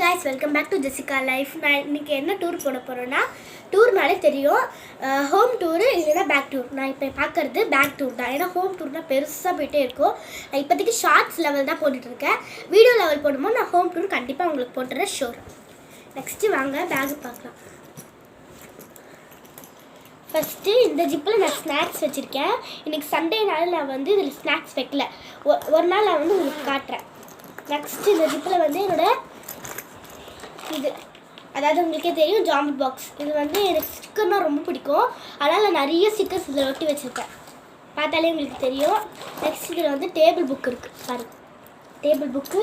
guys, welcome back to Jessica Life. நான் இன்னைக்கு என்ன டூர் போட போறேன்னா டூர்னாலே தெரியும் ஹோம் டூர் இல்லைன்னா பேக் டூர். நான் இப்போ பார்க்கறது பேக் டூர் தான். ஏன்னா ஹோம் டூர்னா பெருசாக போயிட்டே இருக்கும். நான் இப்போதைக்கு ஷார்ட்ஸ் லெவல் தான் போட்டுட்ருக்கேன். வீடியோ லெவல் போடும்போது நான் ஹோம் டூர் கண்டிப்பாக உங்களுக்கு போட்டுறேன் ஷோர். நெக்ஸ்ட்டு வாங்க பேக் பார்க்கலாம். ஃபஸ்ட்டு இந்த ஜிப்பில் நான் ஸ்நாக்ஸ் வச்சுருக்கேன். இன்றைக்கி சண்டேனால நான் வந்து இதில் ஸ்நாக்ஸ் வைக்கல. ஒரு நாள் நான் வந்து உங்களுக்கு காட்டுறேன். நெக்ஸ்ட்டு இந்த ஜிப்பில் வந்து இது அதாவது உங்களுக்கே தெரியும் ஜாமெட்ரி பாக்ஸ். இது வந்து எனக்கு ஸ்டிக்கர்னால் ரொம்ப பிடிக்கும். அதனால் நான் நிறைய ஸ்டிக்கர்ஸ் இதில் ஒட்டி வச்சுருக்கேன். பார்த்தாலே உங்களுக்கு தெரியும். நெக்ஸ்ட் இதில் வந்து டேபிள் புக் இருக்குது பாருங்க. டேபிள் புக்கு,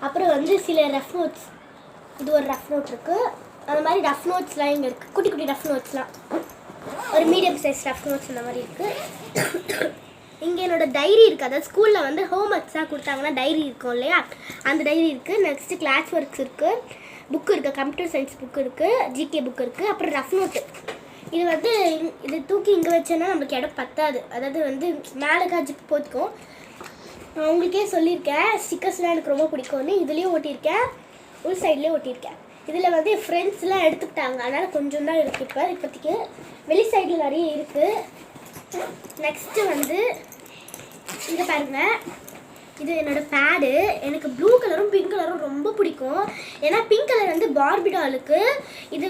அப்புறம் வந்து சில ரஃப் நோட்ஸ். இது ஒரு ரஃப் நோட் இருக்குது. அந்த மாதிரி ரஃப் நோட்ஸ்லாம் இங்கே இருக்குது. குட்டி குட்டி ரஃப் நோட்ஸ்லாம், ஒரு மீடியம் சைஸ் ரஃப் நோட்ஸ் இந்த மாதிரி இருக்குது. இங்கே என்னோடய டைரி இருக்குது. அதாவது ஸ்கூலில் வந்து ஹோம் ஒர்க்ஸாக கொடுத்தாங்கன்னா டைரி இருக்கும் இல்லையா, அந்த டைரி இருக்குது. நெக்ஸ்ட்டு கிளாஸ் ஒர்க்ஸ் இருக்குது, புக்கு இருக்குது, கம்ப்யூட்டர் சயின்ஸ் புக்கு இருக்குது, ஜிகே புக்கு இருக்குது, அப்புறம் ரஃப் நோட்டு. இது வந்து இது தூக்கி இங்கே வச்சேன்னா நம்மளுக்கு இடம் பத்தாது. அதாவது வந்து மேலே காய்ச்சி போத்துக்கும். நான் உங்களுக்கே சொல்லியிருக்கேன் ஸ்டிக்கர்ஸ்லாம் எனக்கு ரொம்ப பிடிக்கும்னு. இதுலேயும் ஓட்டியிருக்கேன், உள் சைட்லேயும் ஓட்டியிருக்கேன். இதில் வந்து என் ஃப்ரெண்ட்ஸ்லாம் எடுத்துக்கிட்டாங்க, அதனால் கொஞ்சம் தான் இருக்குது. இப்போதைக்கு வெளி சைடில் நிறைய இருக்குது. நெக்ஸ்ட்டு வந்து இங்கே பாருங்கள், இது என்னோடய பேடு. எனக்கு ப்ளூ கலரும் பிங்க் கலரும் ரொம்ப பிடிக்கும். ஏன்னா பிங்க் கலர் வந்து பார்பி டாலுக்கு, இது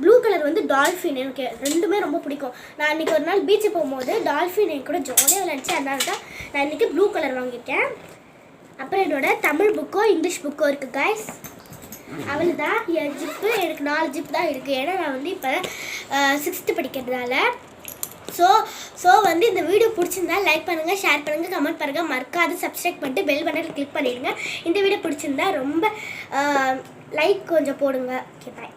ப்ளூ கலர் வந்து டால்ஃபின். எனக்கு ரெண்டுமே ரொம்ப பிடிக்கும். நான் இன்றைக்கி ஒரு நாள் பீச்சு போகும்போது டால்ஃபின் என் கூட ஜாலியாக விளையாடுச்சு. அதனால தான் நான் இன்றைக்கி ப்ளூ கலர் வாங்கியிருக்கேன். அப்புறம் என்னோடய தமிழ் புக்கோ இங்கிலீஷ் புக்கோ இருக்குது கைஸ். அவள் தான் என் ஜிப்பு. எனக்கு 4 ஜிப் தான் இருக்குது. ஏன்னா நான் வந்து இப்போ 6th படிக்கிறதுனால. ஸோ வந்து இந்த வீடியோ பிடிச்சிருந்தா லைக் பண்ணுங்கள், ஷேர் பண்ணுங்கள், கமெண்ட் பண்ணுங்கள். மறக்காது சப்ஸ்கிரைப் பண்ணிட்டு பெல் பட்டனை கிளிக் பண்ணிடுங்க. இந்த வீடியோ பிடிச்சிருந்தா ரொம்ப லைக் கொஞ்சம் போடுங்க. ஓகே, பாய்.